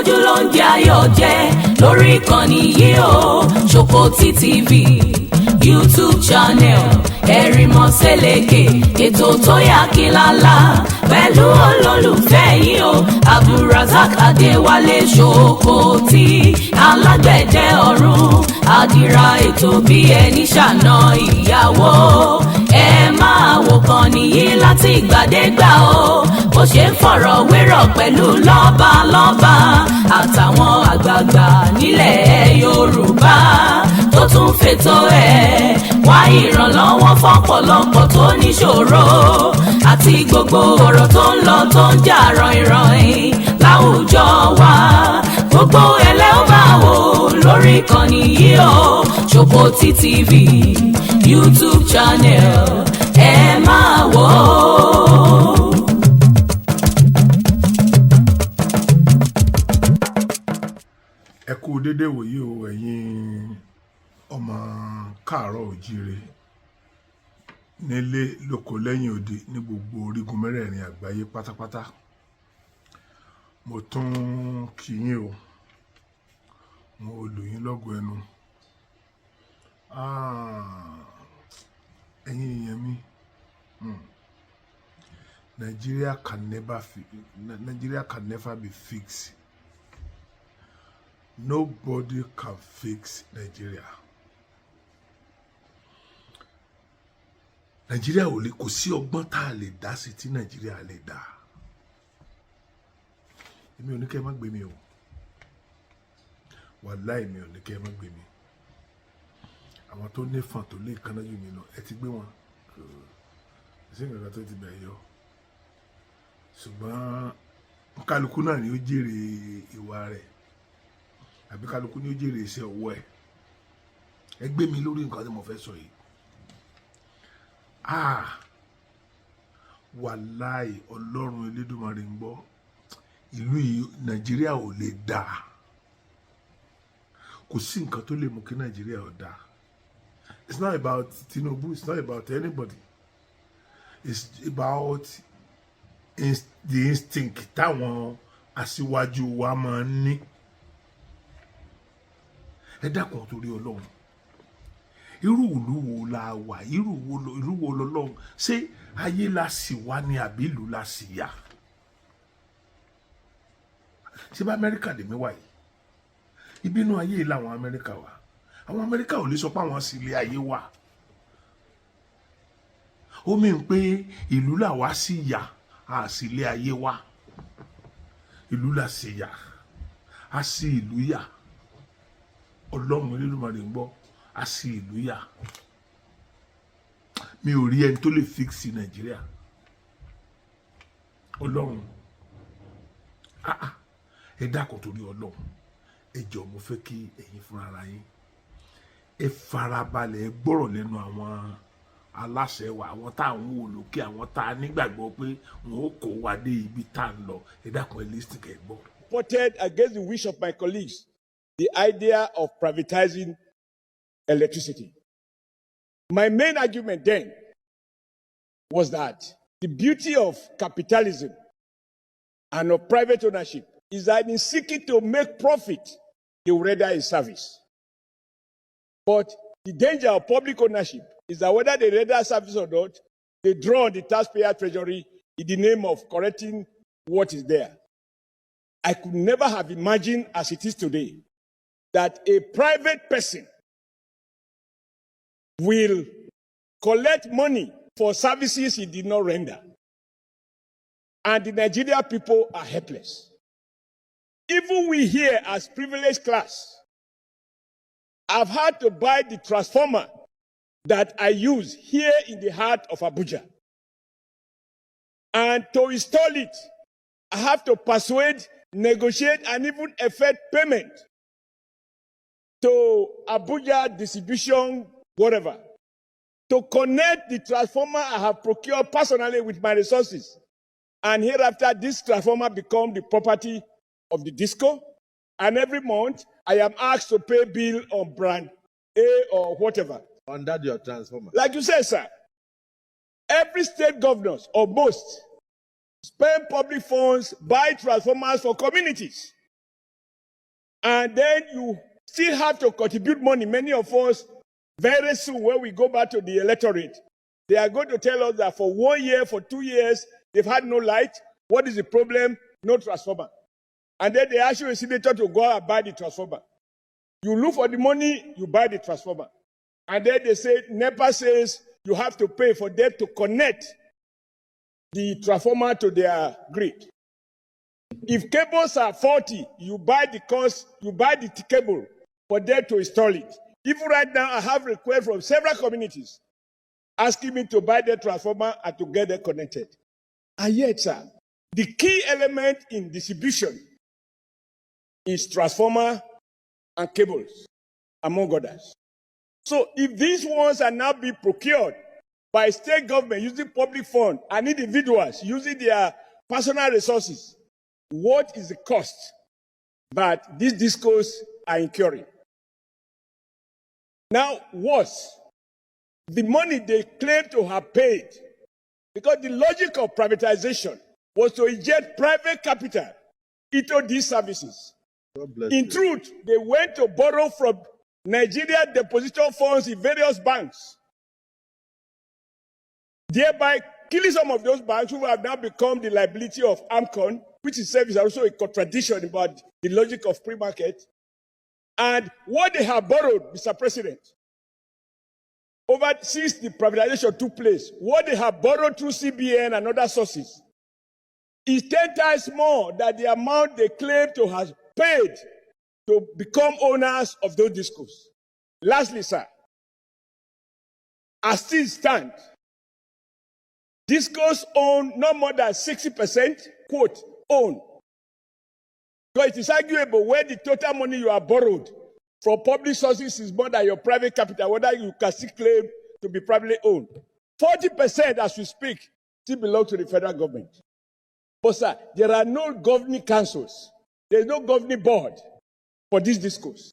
fojú ló ń jẹ ayọ̀ jẹ lórí ìkànnì yìí o Ṣòkòtì TV YouTube channel Ẹ̀rìnmọ́ Sẹ́lẹ̀kẹ̀ ètò tó yà kílálà pẹ̀lú olólùfẹ́ yìí o Abdulrasaq Adéwálé Ṣòkòtì alágbẹ̀dẹ ọ̀run àdìrà ètò bí ẹni ṣàna ìyàwó ẹ máa wò kàn nìyí láti ìgbàdégbà o bó ṣe ń fọ̀rọ̀ wérọ̀ pẹ̀lú lọ́balọ́ba àtàwọn àgbààgbà nílẹ̀ Yorùbá tó tún fètò ẹ̀ wá ìrànlọ́wọ́ fọ́pọ̀lọpọ̀ tó níṣòro àti gbogbo ọ̀rọ̀ tó ń lọ tó ń jà ròyìnròyìn láwùjọ wa gbogbo ẹlẹ́ ó máa wò lórí ìkànnì yìí o Ṣòkòtì TV YouTube channel ẹ máa wò ó. Ẹ kú dédé wòyí o ẹ̀yin ọmọ káàárọ̀ òjíire nílé lóko lẹ́yìn òde ní gbogbo orígun mẹ́rẹ̀ẹ̀rin àgbáyé pátápátá mo tún kí yín o mo lù yín lọ́gọ̀ ẹnu ẹ̀yin èèyàn mi Nigeria can never be fixed. Nobody can fix Nigeria. Nigeria ò lè kò sí ọgbọ́n tá a lè dá sí tí Nigeria lè dá. Èmi ò ní kẹ́ ẹ má gbé mi o. Wàláì mi ò ní kẹ́ ẹ má gbé mi. Àwọn tó ní fàn tó lè kánná jù mí lọ ẹ ti gbé wọn. Sí nǹkan tó ti bẹ̀ yọ. Ṣùgbọ́n kálukú náà ni ó jèrè ìwà rẹ̀. Àbí kálukú ni ó jèrè iṣẹ́ ọwọ́ ẹ̀. Ẹ gbé mi lórí nǹkan tí mo fẹ́ sọ yìí. Wàláì Ọlọ́run Elédùmarè ń gbọ́. Ìlú yìí Nàìjíríà ò lè dá. Kò sí nǹkan tó lè mú kí Nàìjíríà ò dá. It's not about Tinubu, it's not about anybody. It's about the instinct táwọn aṣíwájú wa máa ń ní. Ẹ dákun torí Ọlọ́run irú ìlú wo la wà irú wo lọ́lọ́run ṣé ayé la sì wá ní àbí ìlú la sì yà ṣé bá Amẹ́ríkà lèmi wà yìí ìbínú ayé yìí làwọn Amẹ́ríkà wà àwọn Amẹ́ríkà ò lè sọ pé àwọn sì lé ayé wà ó mì ń pé ìlú là wá sí yà á sì lé ayé wà ìlú là sì yà á sí ìlú yà Ọlọ́run Elédùmarè ń gbọ́ á sí ìlú yà mi ò rí ẹni tó lè fix Nàìjíríà Ọlọ́run ẹ dákun torí Ọlọ́run ẹ jọ̀ọ́ mo fẹ́ kí ẹ̀yin fúnra ara yín ẹ farabalẹ̀ ẹ gbọ́rọ̀ lẹ́nu àwọn aláṣẹ wa àwọn tá à ń wò lókè àwọn tá a nígbàgbọ́ pé wọn ó kó wa dé ibi tá à ń lọ ẹ dákun ẹ listen kẹ́ ẹ gbọ́. Voted against the wish of my colleagues the idea of privatizing electricity. My main argument then was that the beauty of capitalism and of private ownership is that in seeking to make profit, they will render a service. But the danger of public ownership is that whether they render a service or not, they draw on the taxpayer treasury in the name of correcting what is there. I could never have imagined as it is today that a private person will collect money for services he did not render. And the Nigerian people are helpless. Even we here as privileged class have had to buy the transformer that I use here in the heart of Abuja. And to install it, I have to persuade, negotiate, and even effect payment to Abuja distribution, whatever, to connect the transformer I have procured personally with my resources. And hereafter, this transformer becomes the property of the disco. And every month, I am asked to pay bill on brand A or whatever. Under your transformer. Like you said, sir, every state governors, or most, spend public funds, buy transformers for communities. And then you still have to contribute money. Many of us, very soon, when we go back to the electorate, they are going to tell us that for 1 year, for 2 years, they've had no light. What is the problem? No transformer. And then they ask you a senator to go out and buy the transformer. You look for the money, you buy the transformer. And then they say, NEPA says you have to pay for them to connect the transformer to their grid. If cables are faulty, you buy the cable for them to install it. Even right now, I have requests from several communities asking me to buy the transformer and to get them connected. And yet, sir, the key element in distribution is transformer and cables, among others. So if these ones are now being procured by state government using public funds and individuals using their personal resources, what is the cost that these discos are incurring? Now, worse, the money they claim to have paid, because the logic of privatization was to inject private capital into these services. In truth, they went to borrow from Nigeria depositor funds in various banks, thereby killing some of those banks who have now become the liability of AMCON, which itself is also a contradiction about the logic of free market. And what they have borrowed, Mr. President, since the privatization took place, what they have borrowed through CBN and other sources is 10 times more than the amount they claim to have paid to become owners of those discos. Lastly, sir, as things stand, discos own no more than 60%, quote, own. So it is arguable where the total money you have borrowed from public sources is more than your private capital, whether you can still claim to be privately owned. 40%, as we speak, still belong to the federal government. But sir, there are no governing councils. There is no governing board for these discos.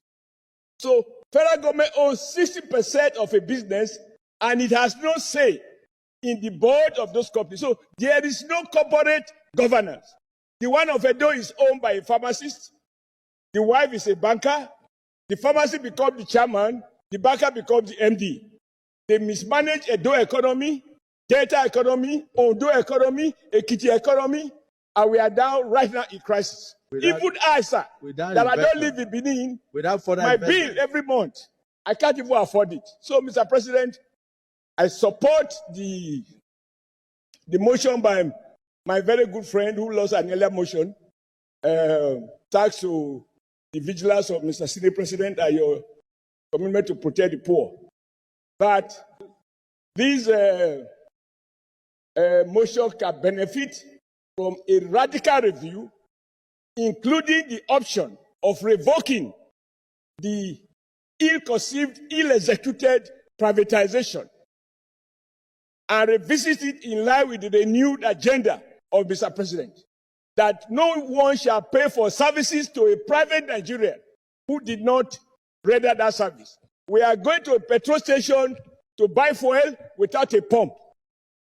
So federal government owns 60% of a business and it has no say in the board of those companies. So there is no corporate governance. The one of Edo is owned by a pharmacist. The wife is a banker. The pharmacy becomes the chairman. The banker becomes the MD. They mismanage Edo economy, Delta economy, Ondo economy, Ekiti economy, and we are down right now in crisis. Even I, sir, that I don't live in Benin, my bill every month, I can't even afford it. So, Mr. President, I support the motion by my very good friend who lost an earlier motion, thanks to the vigilance of Mr. Senate President and your commitment to protect the poor. But this motion can benefit from a radical review, including the option of revoking the ill-conceived, ill-executed privatization and revisit it in line with the renewed agenda of Mr. President, that no one shall pay for services to a private Nigerian who did not render that service. We are going to a petrol station to buy fuel without a pump.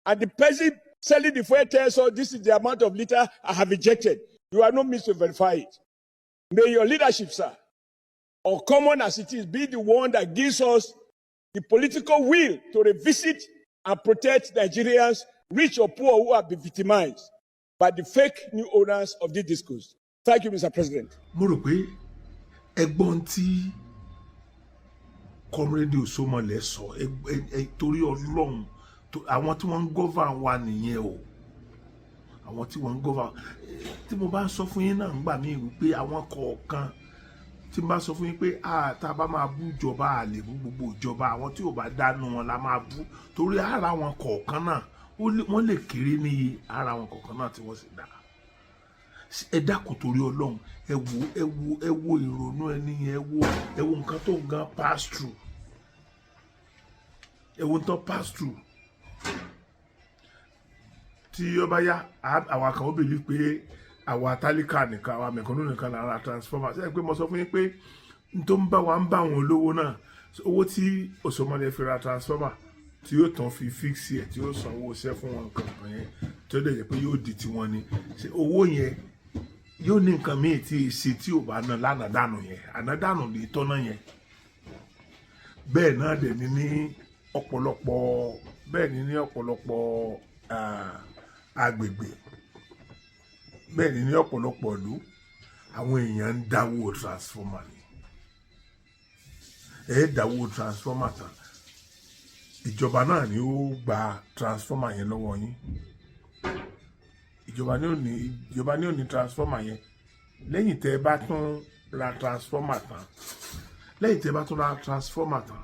And the person selling the fuel tells us this is the amount of liter I have injected. You are not means to verify it. May your leadership, sir, or common as it is, be the one that gives us the political will to revisit and protect Nigerians, rich or poor, who have been victimized by the fake new owners of these discos. Thank you, Mr. President. Mo rò pé ẹgbọ́n tí Comrade Osomole sọ torí Ọlọ́run àwọn tí wọ́n ń govern wa nìyẹn o. Àwọn tí wọ́n ń govern tí mo bá sọ fún yín náà ń gbà mí wípé àwọn kọ̀ọ̀kan tí mo bá sọ fún yín pé tá bá máa bú ìjọba àlè bú gbogbo ìjọba àwọn tí ò bá dánú wọn la máa bú torí ara wọn kọ̀ọ̀kan náà wọ́n lè kéré ní ara wọn kọ̀ọ̀kan náà tí wọ́n sì dá. Ẹ dákun torí Ọlọ́run ẹ wo ìrònú ẹni ẹ wo nǹkan tó ń gan pass through. Ẹ wo nǹkan pass through. Tí ó bá yá àwa kan ó believe pé àwa tálíkà nìkan àwa mẹ̀kúnnù nìkan lára transformer. Ṣé ẹ pé mo sọ fún yín pé n tó ń bá wa ń bá àwọn olówó náà owó tí Osomole fi ra transformer tí yóò tán fi fix ẹ̀ tí yóò sanwó iṣẹ́ fún wọn nǹkan yẹn tí ó dẹ̀ jẹ́ pé yóò di tiwọn ni owó yẹn yóò ní nǹkan míì tí ìṣe tí ò bá ná lánàá dànù yẹn àná dànù lè tọ́nà yẹn bẹ́ẹ̀ náà dẹ̀ ní ọ̀pọ̀lọpọ̀ agbègbè bẹ́ẹ̀ ni ní ọ̀pọ̀lọpọ̀ ìlú àwọn èèyàn ń dáwó transformer ni dáwó transformer tán ìjọba náà ni ó gba transformer yẹn lọ́wọ́ yín ìjọba ni ó ní transformer yẹn lẹ́yìn tẹ́ bá tún ra transformer tán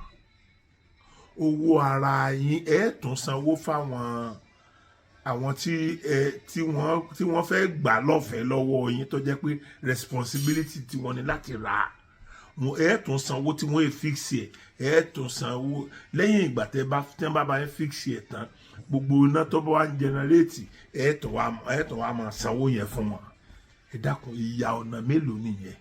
owó ara yín tún sanwó fáwọn àwọn tí wọ́n fẹ́ gbà lọ́fẹ̀ẹ́ lọ́wọ́ yín tó jẹ́ pé responsibility tí wọ́n ní láti rà wọn tún sanwó tí wọ́n fix tún sanwó lẹ́yìn ìgbà tẹ́ bá yín fix tán gbogbo iná tó bá wá ń generate tún wá máa sanwó yẹn fún wọn ẹ dákun ìyà ọ̀nà mélòó nìyẹn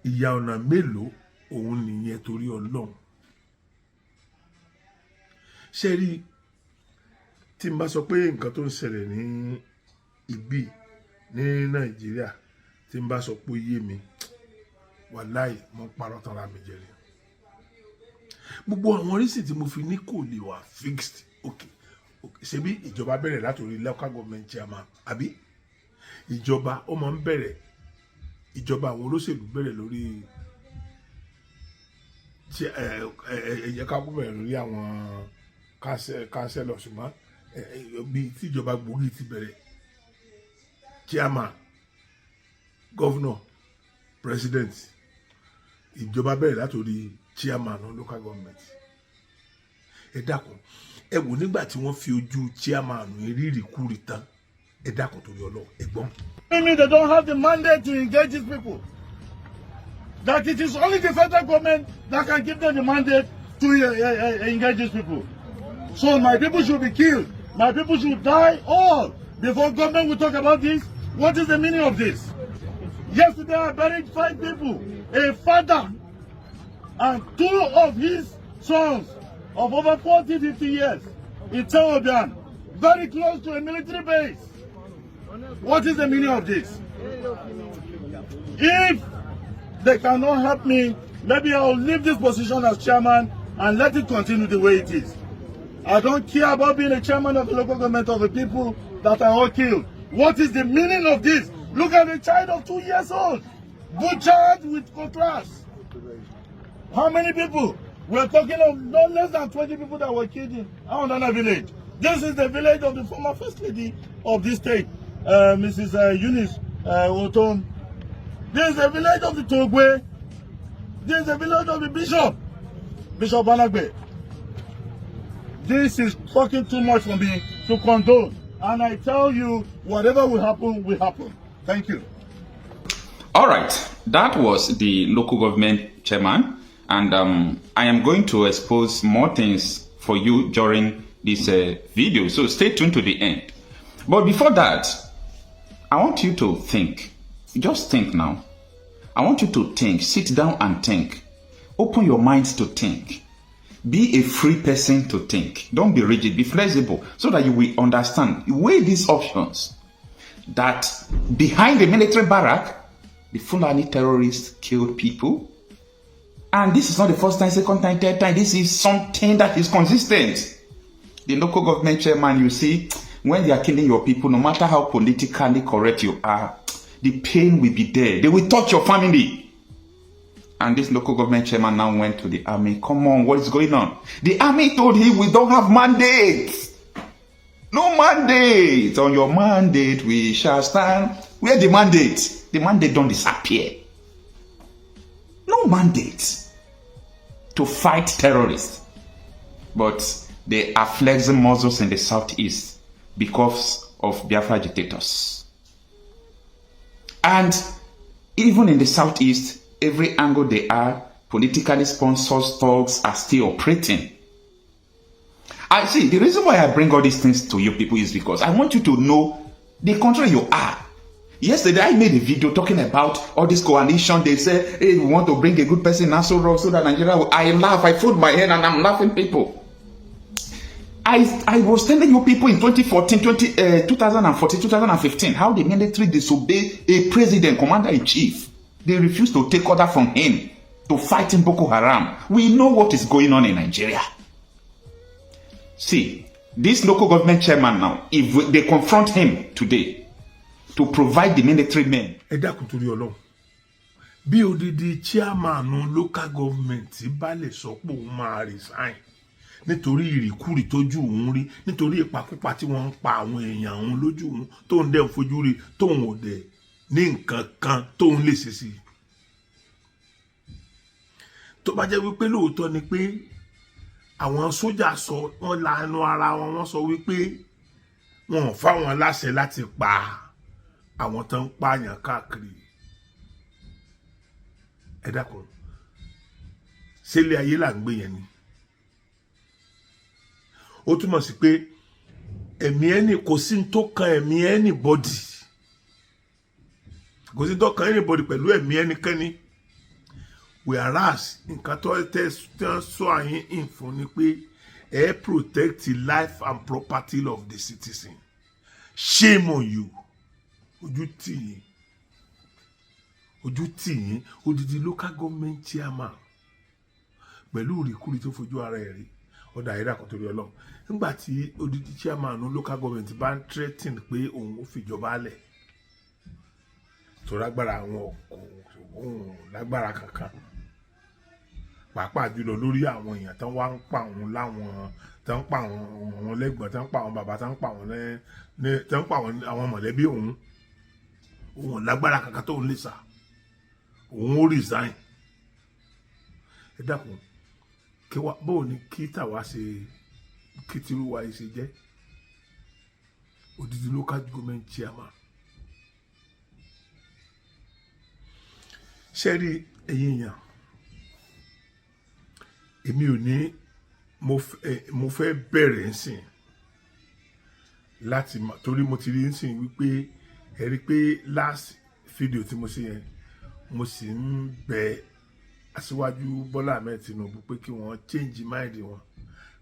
ìyà ọ̀nà mélòó òun nìyẹn torí Ọlọ́run ṣe rí tí n bá sọ pé nǹkan tó ń ṣẹlẹ̀ ní ibi ní Nàìjíríà tí n bá sọ pé yé mi wàláì mo parọ́ tara mi jẹ rí gbogbo àwọn orísìí tí mo fi ní kò lè wà fixed ṣebí ìjọba bẹ̀rẹ̀ látòrí local government chairman àbí ìjọba ó máa ń bẹ̀rẹ̀ ìjọba àwọn olóṣèlú bẹ̀rẹ̀ lórí ẹ̀yẹ ká bẹ̀rẹ̀ lórí àwọn kánsẹ́lọ̀ ṣùgbọ́n bí tíjọba gbòógì ti bẹ̀rẹ̀ chairman governor president ìjọba bẹ̀rẹ̀ látòrí chairman local government ẹ dákun ẹ wò nígbà tí wọ́n fi ojú chairman rírì kúrì tán ẹ dákun torí Ọlọ́run ẹ gbọ́. They don't have the mandate to engage these people. That it is only the federal government that can give them the mandate to engage these people. So my people should be killed. My people should die all before government will talk about this. What is the meaning of this? Yesterday I buried 5 people. A father and 2 of his sons of over 40, 50 years in Teobian, very close to a military base. What is the meaning of this? If they cannot help me, maybe I'll leave this position as chairman and let it continue the way it is. I don't care about being a chairman of the local government of the people that are all killed. What is the meaning of this? Look at a child of 2 years old, butchered with cutlass. How many people? We're talking of no less than 20 people that were killed in Aondana village. This is the village of the former first lady of this state, Mrs. Eunice Otom. This is the village of the Togwe. This is the village of the Bishop Banagbe. This is fucking too much for me to condone. And I tell you, whatever will happen, will happen. Thank you. All right. That was the local government chairman. And I am going to expose more things for you during this video. So stay tuned to the end. But before that, I want you to think. Just think now. I want you to think. Sit down and think. Open your minds to think. Be a free person to think. Don't be rigid. Be flexible so that you will understand. Weigh these options. That behind the military barrack, the Fulani terrorists killed people. And this is not the first time, second time, third time. This is something that is consistent. The local government chairman, you see, when they are killing your people, no matter how politically correct you are, the pain will be there. They will touch your family. And this local government chairman now went to the army. Come on, what is going on? The army told him, we don't have mandate. No mandate. On your mandate, we shall stand. Where the mandate? The mandate don't disappear. No mandate to fight terrorists. But they are flexing muscles in the southeast because of Biafra agitators. And even in the southeast, every angle they are, politically sponsored thugs are still operating. I see, the reason why I bring all these things to you people is because I want you to know the country you are. Yesterday, I made a video talking about all this coalition. They say, hey, we want to bring a good person in Aso Rock so that Nigeria will... I laugh, I fold my head and I'm laughing people. I was telling you people in 2014, 2015, how the military disobey a president, commander-in-chief. They refuse to take order from him to fight in Boko Haram. We know what is going on in Nigeria. See, this local government chairman now, if they confront him today to provide the military men. Ẹ dákun torí Ọlọ́run. Bí odidi chairman local government bá lè sọ pé òun máa resign nítorí ìrìkúrì tójú òun rí, nítorí ìpakúpa tí wọ́n ń pa àwọn èèyàn òun lójú òun tó ń dẹ̀ ń fojú rí tóun ò dẹ̀ ní nǹkan kan tóun lè ṣe sí i. Tó bá jẹ́ wípé lóòótọ́ ni pé àwọn sójà sọ wọ́n lanu ara wọn, wọ́n sọ wípé wọn ò fáwọn láṣẹ láti pa àwọn tó ń pààyàn káàkiri. Ẹ dákun, sílé ayé là ń gbé yẹn ni. Ó túmọ̀ sí pé ẹ̀mí ẹni kò sí tó kan ẹ̀mí anybody. Kò sí tó kan anybody pẹ̀lú ẹ̀mí ẹnikẹ́ni. Whereas nǹkan tó tẹ́ sọ àyín in fún ni pé ẹ protect the life and property of the citizen. Shame on you. Ojú tì yín. Ojú tì yín. Odidi local government chairman pẹ̀lú ìrìkúrì tó fojú ara ẹ̀ rí. Ọ̀dà ẹ̀dá kan torí Ọlọ́run. Nígbà tí odidi chairman local government bá ń threaten pé òun ó fìjọba lẹ̀ tó lágbára àwọn òun lágbára kankan, pàápàá jùlọ lórí àwọn èèyàn tán wá ń pa òun láwọn tán ń pa àwọn lẹ́gbọ̀n, tán ń pa àwọn bàbá, tán ń pa àwọn mọ̀lẹ́bí òun lágbára kankan tóun lè sà, òun ó resign. Ẹ dákun, kí wá bóun ni kí tàwa ṣe kí tìrúwa yìí ṣe jẹ́ odidi local government chairman. Ṣé rí ẹ̀yin èèyàn, èmi ò ní mo fẹ́ bẹ̀rẹ̀ nsìn láti torí mo ti rí nsìn wípé ẹ rí pé last video tí mo ṣe yẹn mo sì ń bẹ Aṣíwájú Bọ́lá Ahmed Tinubu pé kí wọ́n change mind wọn,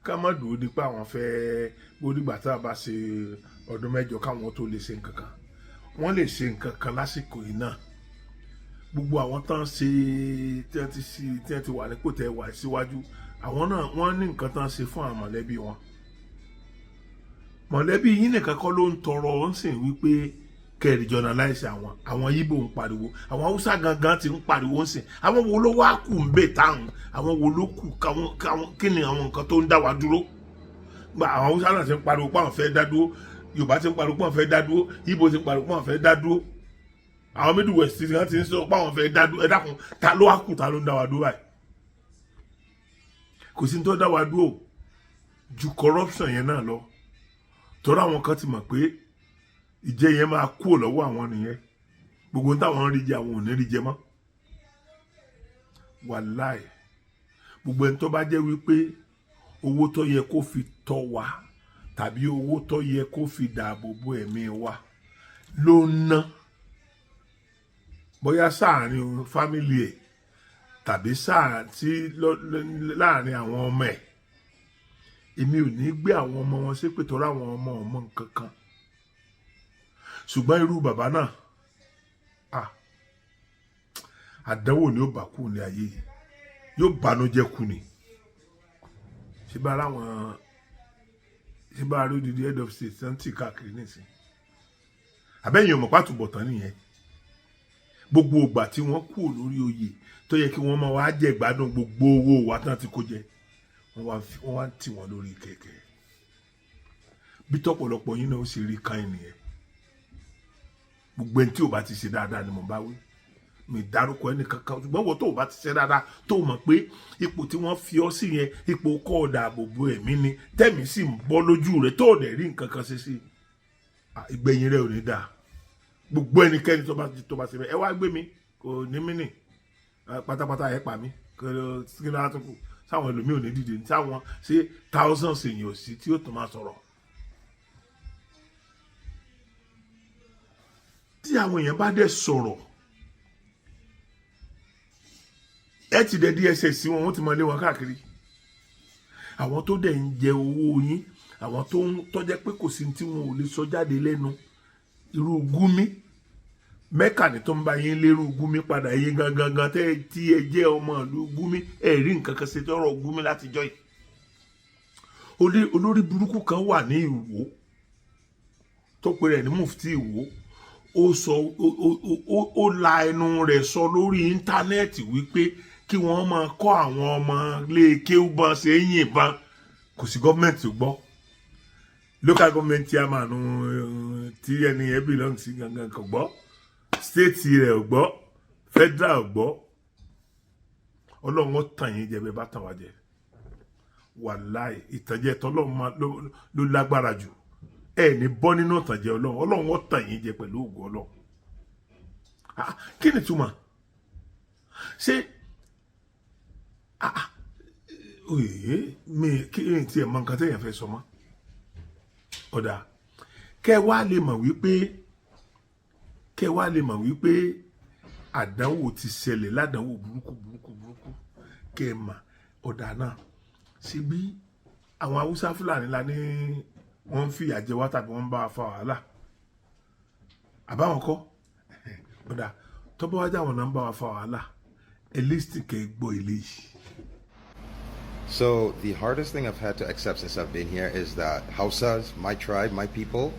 ká má dúró nípa àwọn fẹ́ gbódìgbà tá a bá ṣe ọdún mẹ́jọ káwọn tó lè ṣe nǹkan kan. Wọ́n lè ṣe nǹkan kan lásìkò yìí náà. Gbogbo àwọn tán ṣe tí wọ́n ti wà nípò tẹ́ wà síwájú, àwọn náà wọ́n ní nǹkan tán ṣe fún àwọn mọ̀lẹ́bí wọn. Mọ̀lẹ́bí yín nìkan kọ́ ló ń tọrọ ń sìn wípé kẹ́rì journalize àwọn Ìgbò ń pariwo, àwọn Haúsá gangan ti ń pariwo ń sìn. Àwọn wo ló wá kù ń bè táwọn, àwọn wo ló kù kí ni àwọn nǹkan tó ń dá wa dúró. Gba àwọn Haúsá náà ti ń pariwo pé àwọn fẹ́ dá dúró, Yorùbá ti ń pariwo pé àwọn fẹ́ dá dúró, Ìgbò ti ń pariwo pé àwọn fẹ́ dá dúró, àwọn Middle West ti ń sọ pé àwọn fẹ́ dá dúró. Ẹ dákun, ta ló wá kù, ta ló ń dá wa dúró báyìí? Kò sí tó dá wa dúró ju corruption yẹn náà lọ. Torí àwọn kan ti mọ̀ pé ìjẹ yẹn máa kúrò lọ́wọ́ àwọn nìyẹn. Gbogbo táwọn rí jẹ àwọn ò ní rí jẹ mọ́. Wàláì, gbogbo ẹni tó bá jẹ́ wípé owó tó yẹ kó fi tọ́ wa tàbí owó tó yẹ kó fi dáàbò bo ẹ̀mí wa ló ń ná, bóyá sáàrin fámìlì ẹ̀ tàbí láàrin àwọn ọmọ ẹ̀. Èmi ò ní gbé àwọn ọmọ wọn ṣépè torí àwọn ọmọ nǹkan kan. Ṣùgbọ́n irú bàbá náà, àdánwò ni ó bá kú ní ayé yìí, yóò bànújẹ́ kú ni. Ṣé bá rí odidi head of state tán tí káàkiri nìsín? Àbẹ́yìn ọmọ pàtó bọ̀tán nìyẹn. Gbogbo ìgbà tí wọ́n kú lórí oyè tó yẹ kí wọ́n máa wá jẹ ìgbádùn gbogbo owó wa tán ti kó jẹ, wọ́n wá ń tì wọ́n lórí kẹ̀kẹ́. Bí tọ́pọ̀lọpọ̀ yín náà ó ṣe rí káyìn nìyẹn. Gbogbo ẹni tí ò bá ti ṣe dáadáa ni mo bá wí. Mi dárúkọ ẹni kankan, ṣùgbọ́n wọ́n tó ò bá ti ṣe dáadáa tó mọ̀ pé ipò tí wọ́n fi ọ́ sí yẹn ipò kọ́ ọ̀dà àbòbò ẹ̀mí ni, tẹ́mi sì ń bọ́ lójú rẹ̀ tó ò dẹ̀ rí nǹkan kan ṣe sí. Ìgbẹ̀yìn rẹ̀ ò ní dáa. Gbogbo ẹnikẹ́ni tó bá ṣe bẹ́ẹ̀, ẹ wá gbé mi kò ní mí nì pátápátá ẹ pa mí kí ló tó kù. Sáwọn ẹlòmíì ò ní dìde, sáwọn ṣe thousands èèyàn ò sí tí ó tún máa sọ̀rọ̀. Tí àwọn èèyàn bá dẹ̀ sọ̀rọ̀, ẹ ti dẹ̀ DSS sí wọn, wọ́n ti máa lé wọn káàkiri. Àwọn tó dẹ̀ ń jẹ owó yín, àwọn tó ń tọ́jẹ́ pé kò sí tí wọn ò lè sọ jáde lẹ́nu irú Gumi Mẹ́kà ní tó ń bá yín lérú Gumi padà yín gangan tí ẹ jẹ́ ọmọ ìlú Gumi ẹ rí nǹkan kan ṣe tọrọ Gumi látijọ́ yìí olórí burúkú kan wà ní Ìwó tó pe rẹ̀ ní mufti Ìwó ó la ẹnu rẹ̀ sọ lórí íńtánẹ́ẹ̀tì wípé kí wọ́n máa kọ́ àwọn ọmọ lé kéwúbọn ṣe é yìnbọn kò sí gọ́ọ̀mẹ̀ntì gbọ́ local government chairman tí ẹni ẹ belong sí gangan kò gbọ́ state rẹ̀ ò gbọ́ federal ò gbọ́ ọlọ́run ó tàn yín jẹ bẹ́ẹ̀ bá tàn wá jẹ wàláì ìtànjẹ tọ́lọ́run ló lágbára jù ẹ ní bọ́ nínú ìtànjẹ ọlọ́run ó tàn yín jẹ pẹ̀lú ògo ọlọ́run kí ni túmọ̀ ṣé kí ni tiẹ̀ mọ nǹkan tẹ̀yàn fẹ́ sọ mọ́ ọ̀dà kẹ́ wá lè mọ̀ wípé àdánwò ti ṣẹlẹ̀ ládánwò burúkú kẹ́ mà ọ̀dà náà síbí àwọn Haúsá Fúlàní la ní wọ́n ń fìyà jẹ wá tàbí wọ́n ń bá wa fa wàhálà àbáwọn kọ́ ọ̀dà tọ́bọ̀ wájà àwọn náà ń bá wa fa wàhálà at least kẹ́ gbọ́ eléyìí. So the hardest thing I've had to accept since I've been here is that Hausas, my tribe, my people,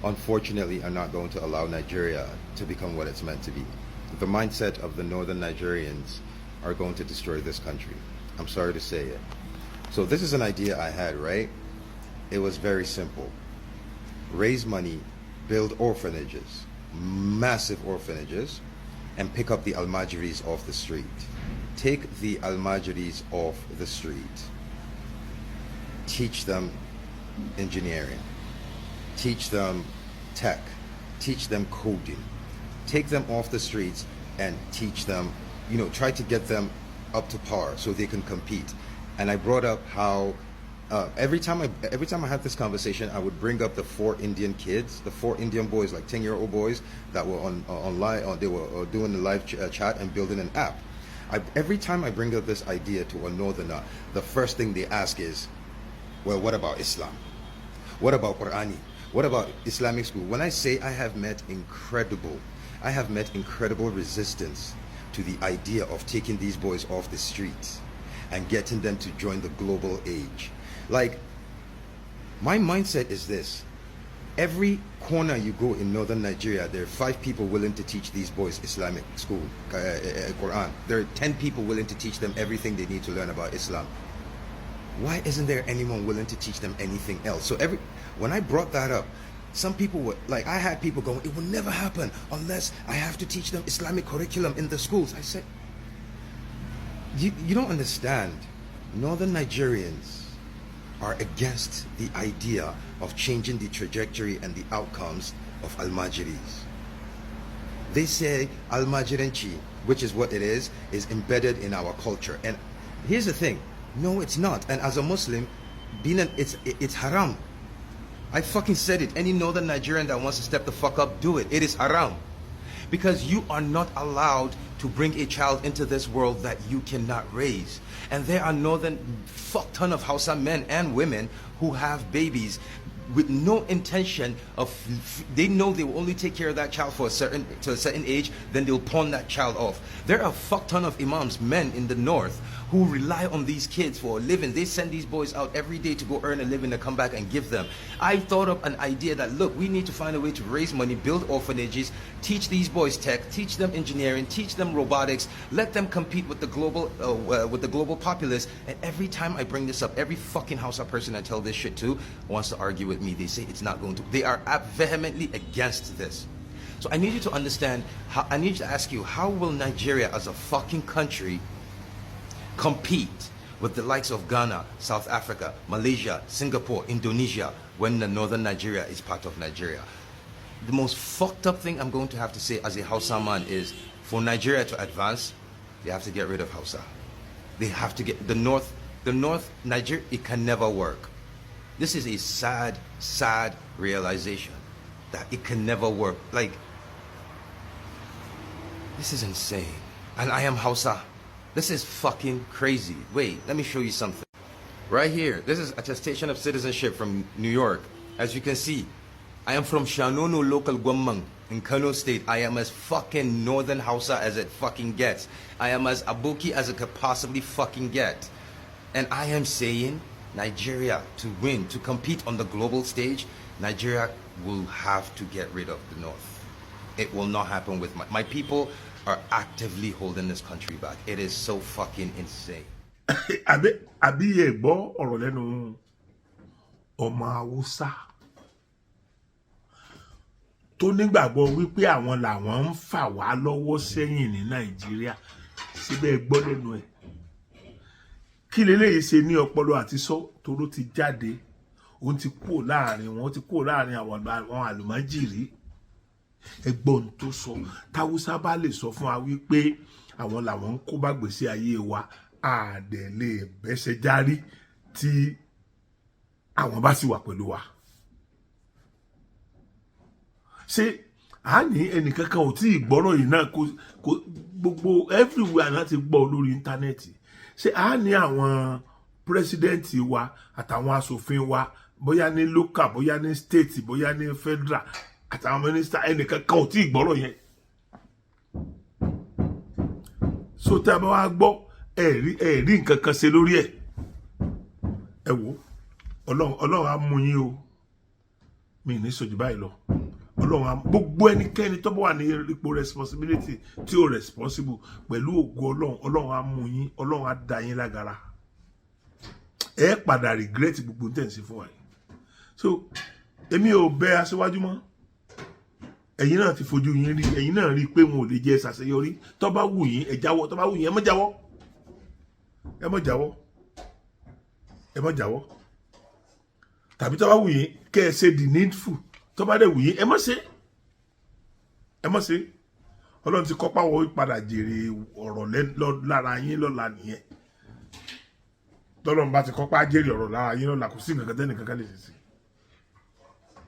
unfortunately are not going to allow Nigeria to become what it's meant to be. The mindset of the northern Nigerians are going to destroy this country. I'm sorry to say it. So this is an idea I had, right? It was very simple. Raise money, build orphanages, massive orphanages, and pick up the Almajiris off the street. Take the Almajiris off the street. Teach them engineering. Teach them tech. Teach them coding. Take them off the streets and teach them, try to get them up to par so they can compete. And I brought up how every time I had this conversation, I would bring up the 4 Indian kids, the 4 Indian boys, like 10-year-old boys that were online, they were doing the live chat and building an app. Every time I bring up this idea to a northerner, the first thing they ask is, well, what about Islam? What about Qur'ani? What about Islamic school? When I say I have met incredible resistance to the idea of taking these boys off the streets and getting them to join the global age. Like, my mindset is this. Every corner you go in northern Nigeria, there are 5 people willing to teach these boys Islamic school, Quran. There are 10 people willing to teach them everything they need to learn about Islam. Why isn't there anyone willing to teach them anything else? So when I brought that up, some people were like, I had people going, it will never happen unless I have to teach them Islamic curriculum in the schools. I said, you don't understand. Northern Nigerians are against the idea of changing the trajectory and the outcomes of Almajiris. They say Almajirenchi, which is what it is embedded in our culture. And here's the thing, no, it's not. And as a Muslim, it's haram. I fucking said it. Any northern Nigerian that wants to step the fuck up, do it. It is haram. Because you are not allowed to bring a child into this world that you cannot raise. And there are fuck ton of Hausa men and women who have babies with no intention of, they know they will only take care of that child to a certain age, then they'll pawn that child off. There are a fuck ton of imams, men in the north, who rely on these kids for a living. They send these boys out every day to go earn a living to come back and give them. I thought up an idea that, look, we need to find a way to raise money, build orphanages, teach these boys tech, teach them engineering, teach them robotics, let them compete with the global populace. And every time I bring this up, every fucking Hausa person I tell this shit to wants to argue with me. They say it's not going to. They are vehemently against this. So I need you to understand, I need to ask you, how will Nigeria as a fucking country compete with the likes of Ghana, South Africa, Malaysia, Singapore, Indonesia, when the northern Nigeria is part of Nigeria? The most fucked up thing I'm going to have to say as a Hausa man is, for Nigeria to advance, they have to get rid of Hausa. They have to get the north Nigeria, it can never work. This is a sad, sad realization that it can never work. Like, this is insane. And I am Hausa. This is fucking crazy. Wait, let me show you something. Right here. This is attestation of citizenship from New York. As you can see, I am from Shanono local Gwamang in Kano State. I am as fucking Northern Hausa as it fucking gets. I am as Aboki as it could possibly fucking get. And I am saying Nigeria to win, to compete on the global stage, Nigeria will have to get rid of the North. It will not happen with my people are actively holding this country back. It is so fucking insane. Àbí ẹ gbọ́ ọ̀rọ̀ lẹ́nu ọmọ Haúsá tó nígbàgbọ́ wípé àwọn làwọn ń fà wá lọ́wọ́ sẹ́yìn ní Nàìjíríà síbẹ̀ gbọ́ lẹ́nu ẹ̀ kí leléyìí ṣe ní ọpọlọ àti sọ toró ti jáde òun ti kúrò láàrin wọn ti kúrò láàrin àwọn àlùmájìrí ẹgbọ́n tó sọ táwùsá bá lè sọ fún wa wípé àwọn làwọn ń kó bá gbèsè ayé wa àdẹ̀ lè bẹ́sẹ̀ járí tí àwọn bá sì wà pẹ̀lú wa. Ṣé a ní ẹnìkankan ò tí ì gbọ́rọ̀ yìí náà kó gbogbo everywhere láti gbọ́ lórí íńtánẹ́ẹ̀tì ṣé a ní àwọn pírẹsidẹ́ǹtì wa àtàwọn aṣòfin wa bóyá ní local bóyá ní state bóyá ní federal àtàwọn mínísítà ẹnìkankan ò tí ì gbọ́rọ̀ yẹn. So tí a bá wá gbọ́ ẹ̀rí nǹkan kan ṣe lórí ẹ̀ ẹ wò ọlọ́run á mú yín o mi ní sọ̀jù báyìí lọ ọlọ́run á gbogbo ẹnikẹ́ni tó bá wà ní ipò responsibility tí ó responsible pẹ̀lú ògo ọlọ́run á mú yín ọlọ́run á dá yín lágara ẹ padà regret gbogbo ń tẹ̀sí fún wa yìí. So èmi ò bẹ aṣíwájú mọ́ ẹ̀yin náà ti fojú yín rí ẹ̀yin náà rí pé wọn ò lè jẹ́ ṣàṣeyọrí tó bá wù yín ẹ jáwọ́ tó bá wù yín ẹ má jáwọ́ ẹ má jáwọ́ ẹ má jáwọ́ tàbí tó bá wù yín kẹ́ ẹ ṣe the needful tó bá dẹ̀ wù yín ẹ má ṣe ọlọ́run ti kọ́pá wọ padà jèrè ọ̀rọ̀ lára yín lọ́la nìyẹn tọ́lọ́run bá ti kọ́pá jèrè ọ̀rọ̀ lára yín lọ́la kò sí nǹkan tẹ́nì kankan lè ṣe sí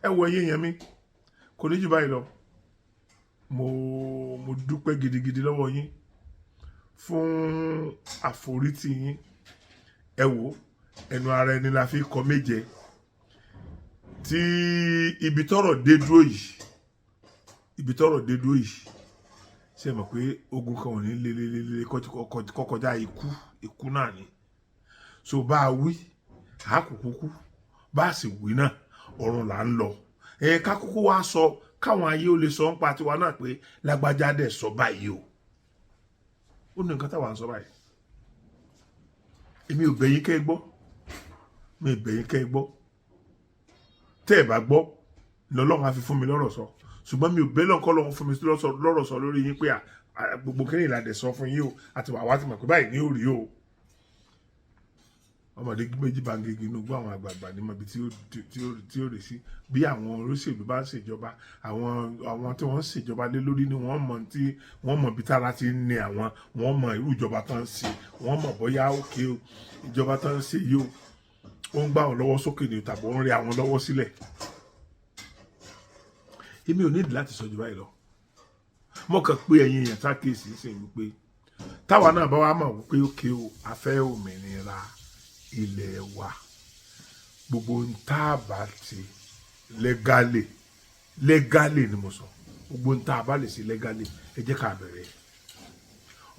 ẹ wọ ẹyẹ yẹn mi kò ní jù báyìí lọ mo dúpẹ́ gidigidi lọ́wọ́ yín fún àforítì yín ẹ wò ẹnu ara ẹni la fi kọ méje tí ibi tọ́rọ̀ dé dúró yìí ṣe mọ̀ pé ogun kan ò ní lélelele kọkọjá ikú náà ni so bá a wí àkùkù bá a sì wí náà ọ̀run là ń lọ ká kúkú wá sọ káwọn ayé ó lè sọ ń pa tiwa náà pé lágbájá dẹ̀ sọ báyìí ó ní nǹkan táwa ń sọ báyìí èmi ò bẹ̀yìn kẹ́ gbọ́ tẹ́ ẹ̀ bá gbọ́ lọ́lọ́run á fi fún mi lọ́rọ̀ sọ ṣùgbọ́n mi ò bẹ́ lọ́nkọ́ lọ́wọ́ fún mi lọ́rọ̀ sọ lórí yín pé gbogbo kí ni ìlànà sọ fún yín o àti wàá ti mọ̀ pé báyìí ní òrí o ọmọdé méjì bá ń gègé inú gbọ́ àwọn àgbààgbà ní mọ̀bí tí ó rè sí bí àwọn olóṣèlú bá ń ṣèjọba àwọn tí wọ́n ń ṣèjọba lé lórí ni wọ́n mọ̀ bí tára ti ń ní àwọn wọ́n mọ̀ irú ìjọba tó ń ṣe wọ́n mọ̀ bóyá òkè o ìjọba tó ń ṣe yìí o ó ń gbà wọn lọ́wọ́ sókè ní tàbí ó ń rí àwọn lọ́wọ́ sílẹ̀ èmi ò nídìí láti sọ jù báyìí lọ mo kàn pé ẹ̀yin èèyàn sákèsì sí wípé táwa náà bá wá mọ̀ wípé òkè o a fẹ́ òmìnira ilẹ̀ wa gbogbo ń tá a bá ti lẹ́gálì ni mo sọ gbogbo ń tá a bá lè ṣe lẹ́gálì ẹ jẹ́ ká bẹ̀rẹ̀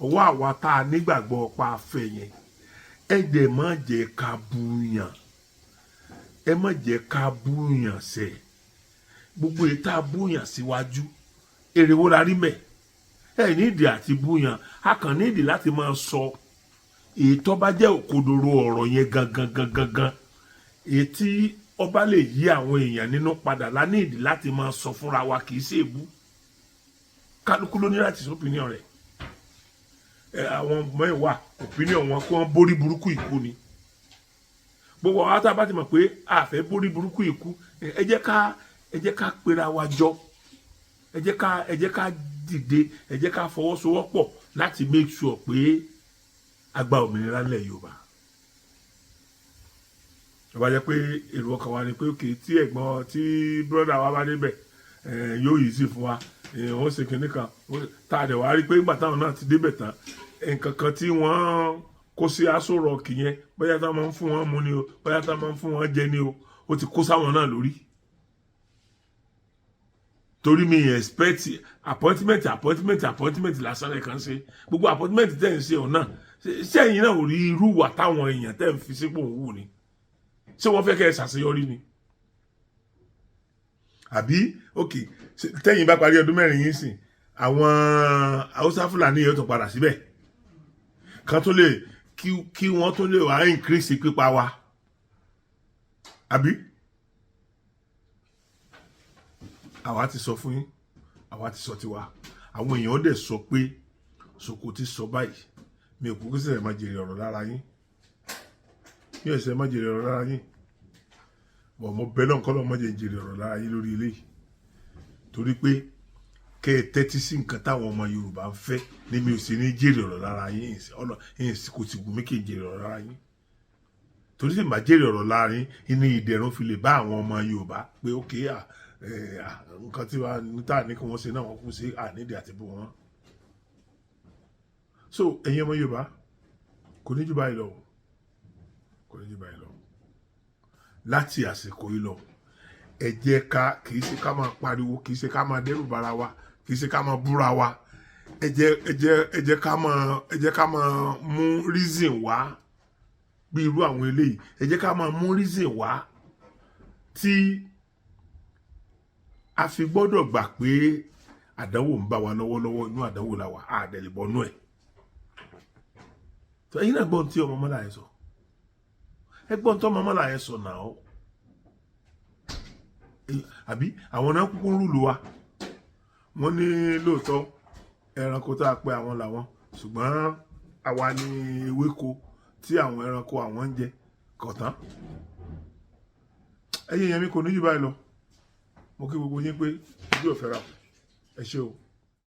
ọwọ́ àwa tá a nígbàgbọ́ pa afẹ́ yẹn ẹ dẹ̀ má jẹ́ ká búyàn ẹ má jẹ́ ká búyàn sẹ́ gbogbo èyí tá a búyàn síwájú èrè wo la rí mẹ́ ẹ nídìí àti búyàn a kàn nídìí láti máa sọ èyí tó bá jẹ́ òkodoro ọ̀rọ̀ yẹn gangan èyí tí ọba lè yí àwọn èèyàn nínú padà láníìdí láti máa sọ fúnra wa kì í ṣe èbú kálukú ló ní láti sọ opinion rẹ̀ àwọn mẹ́wàá opinion wọn kó wọn borí burúkú ikú ni gbogbo àwọn tá a bá ti mọ̀ pé a fẹ́ borí burúkú ikú ẹ jẹ́ ká pera wa jọ ẹ jẹ́ ká dìde ẹ jẹ́ ká fọwọ́sowọ́pọ̀ láti make sure pé agba òmìnira ńlẹ̀ Yorùbá ọba jẹ́ pé èrò ọkàn wa ni pé òkè tí ẹ̀gbọ́n tí brọ́dà wa bá débẹ̀ yóò yìí sí fún wa wọ́n ṣe kinní kan tá a dẹ̀ wá rí pé nígbà táwọn náà ti débẹ̀ tán nǹkan kan tí wọ́n kó sí Aso Rock yẹn bóyá tá máa ń fún wọn mu ni o bóyá tá máa ń fún wọn jẹ ni o ó ti kó sáwọn náà lórí torí mi expect appointment lásán lè kàn ṣe gbogbo appointment tẹ́ ń ṣe ọ̀nà ṣé ẹ̀yin náà ò rí irú wà táwọn èèyàn tẹ́ ń fi sípò ń wù ni ṣé wọ́n fẹ́ kẹ́ ẹ ṣàṣeyọrí ni àbí ok tẹ́yìn bá parí ọdún 4 yín sìn àwọn Haúsá Fúlàní yóò tún padà síbẹ̀ kan tó lè kí wọ́n tó lè wá increase pípa wa àbí àwa ti sọ fún yín àwa ti sọ tiwa àwọn èèyàn dẹ̀ sọ pé Soko ti sọ báyìí mi ò kúkú sẹ̀rẹ̀ máa jèrè ọ̀rọ̀ lára yín mi ò sẹ̀rẹ̀ máa jèrè ọ̀rọ̀ lára yín bọ̀ mo bẹ́ náà kọ́ lọ́ máa jèrè ọ̀rọ̀ lára yín lórí eléyìí torí pé kẹ́ ẹ tẹ́tí sí nǹkan táwọn ọmọ Yorùbá ń fẹ́ ní mi ò sì ní jèrè ọ̀rọ̀ lára yín kò sì gùn mí kí n jèrè ọ̀rọ̀ lára yín torí sì máa jèrè ọ̀rọ̀ lára yín inú ìdẹ̀rùn fi lè bá àwọn ọmọ Yorùbá pé ókè nǹkan tí wàá níta ní kí wọ́n ṣe náà wọ́n kú sí ànídìí àti bó wọn. So ẹ̀yin ọmọ Yorùbá kò ní jù báyìí lọ kò ní jù báyìí lọ láti àsìkò yìí lọ ẹ jẹ́ ká kì í ṣe ká máa pariwo kì í ṣe ká máa dẹ́rù bara wa kì í ṣe ká máa búra wa ẹ jẹ́ ká máa mú reason wá bí irú àwọn eléyìí ẹ jẹ́ ká máa mú reason wá tí a fi gbọ́dọ̀ gbà pé àdánwò ń bá wa lọ́wọ́lọ́wọ́ inú àdánwò la wà àdẹ̀lẹ̀bọnú ẹ̀ tó ẹ̀yin náà gbọ́n tí ọmọ mọ́lá yẹn sọ ẹ gbọ́n tó ọmọ mọ́lá yẹn sọ náà àbí àwọn náà kúkú ń rúlu wa wọ́n ní lóòótọ́ ẹranko tá a pè àwọn làwọn ṣùgbọ́n àwa ní ewéko tí àwọn ẹranko àwọn ń jẹ kọ̀tán ẹ̀yin yẹn mi kò ní jù báyìí lọ mo kí gbogbo yín pé ojú ò fẹ́ ra ẹ ṣé o.